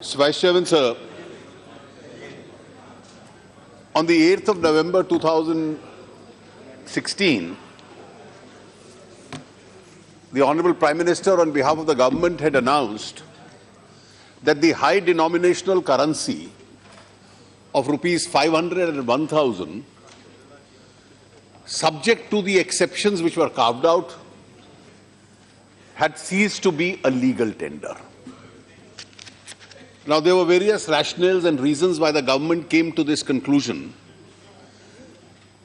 Vice Chairman, sir, on the 8th of November 2016, the Honorable Prime Minister on behalf of the government had announced that the high denominational currency of rupees 500 and 1000, subject to the exceptions which were carved out, had ceased to be a legal tender. Now, there were various rationales and reasons why the government came to this conclusion.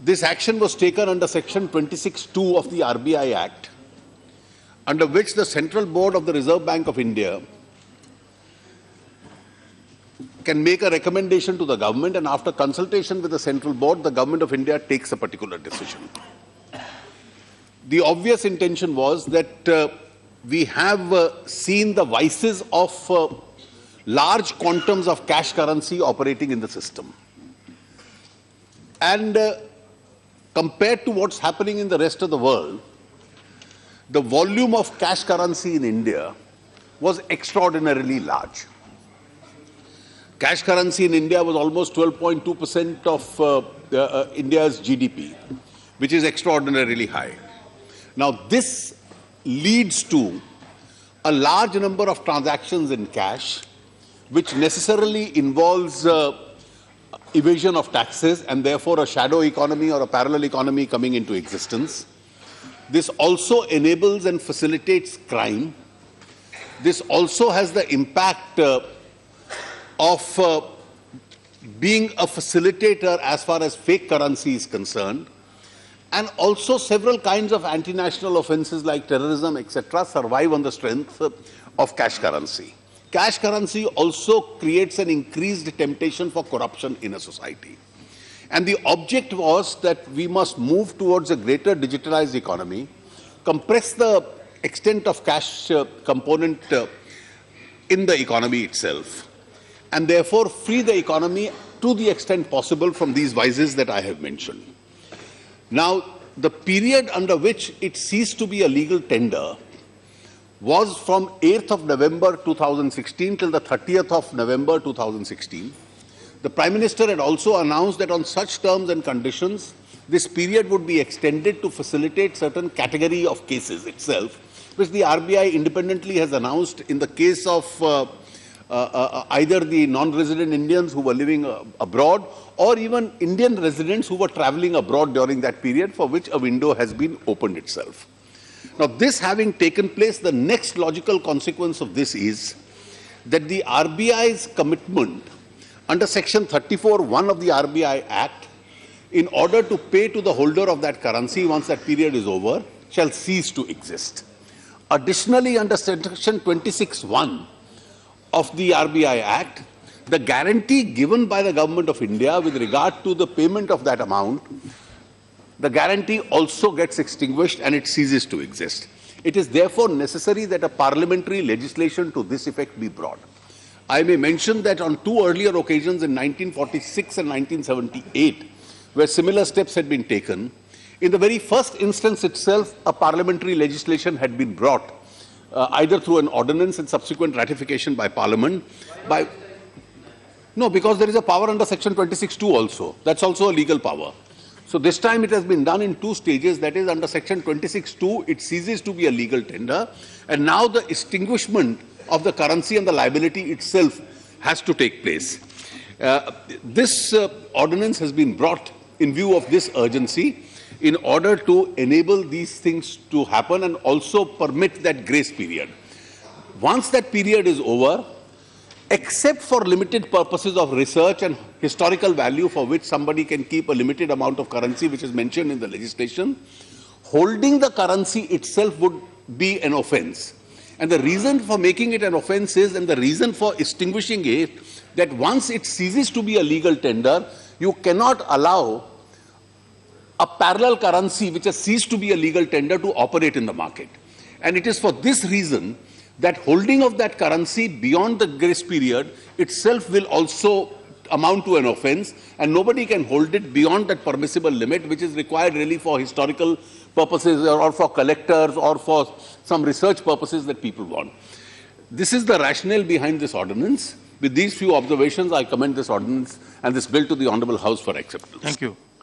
This action was taken under Section 26(2) of the RBI Act, under which the Central Board of the Reserve Bank of India can make a recommendation to the government, and after consultation with the Central Board, the Government of India takes a particular decision. The obvious intention was that we have seen the vices of large quantums of cash currency operating in the system. And compared to what's happening in the rest of the world, the volume of cash currency in India was extraordinarily large. Cash currency in India was almost 12.2% of India's GDP, which is extraordinarily high. Now, this leads to a large number of transactions in cash, which necessarily involves evasion of taxes and therefore a shadow economy or a parallel economy coming into existence. This also enables and facilitates crime. This also has the impact of being a facilitator as far as fake currency is concerned, and also several kinds of anti-national offences like terrorism, etc., survive on the strength of cash currency. Cash currency also creates an increased temptation for corruption in a society. And the object was that we must move towards a greater digitalized economy, compress the extent of cash component in the economy itself, and therefore free the economy to the extent possible from these vices that I have mentioned. Now, the period under which it ceased to be a legal tender was from 8th of November 2016 till the 30th of November 2016. The Prime Minister had also announced that on such terms and conditions, this period would be extended to facilitate certain category of cases itself, which the RBI independently has announced in the case of either the non-resident Indians who were living abroad or even Indian residents who were travelling abroad during that period, for which a window has been opened itself. Now, this having taken place, the next logical consequence of this is that the RBI's commitment under Section 34(1) of the RBI Act, in order to pay to the holder of that currency once that period is over, shall cease to exist. Additionally, under Section 26(1) of the RBI Act, the guarantee given by the Government of India with regard to the payment of that amount, the guarantee also gets extinguished and it ceases to exist. It is therefore necessary that a parliamentary legislation to this effect be brought. I may mention that on two earlier occasions in 1946 and 1978, where similar steps had been taken, in the very first instance itself, a parliamentary legislation had been brought, either through an ordinance and subsequent ratification by Parliament. No, because there is a power under Section 26(2) also. That's also a legal power. So this time it has been done in two stages. That is, under Section 26(2), it ceases to be a legal tender, and now the extinguishment of the currency and the liability itself has to take place. This ordinance has been brought in view of this urgency in order to enable these things to happen and also permit that grace period. Once that period is over, except for limited purposes of research and historical value for which somebody can keep a limited amount of currency, which is mentioned in the legislation, holding the currency itself would be an offence. And the reason for making it an offence is, and the reason for extinguishing it, that once it ceases to be a legal tender, you cannot allow a parallel currency which has ceased to be a legal tender to operate in the market. And it is for this reason that holding of that currency beyond the grace period itself will also amount to an offence, and nobody can hold it beyond that permissible limit, which is required really for historical purposes or for collectors or for some research purposes that people want. This is the rationale behind this ordinance. With these few observations, I commend this ordinance and this bill to the Honourable House for acceptance. Thank you.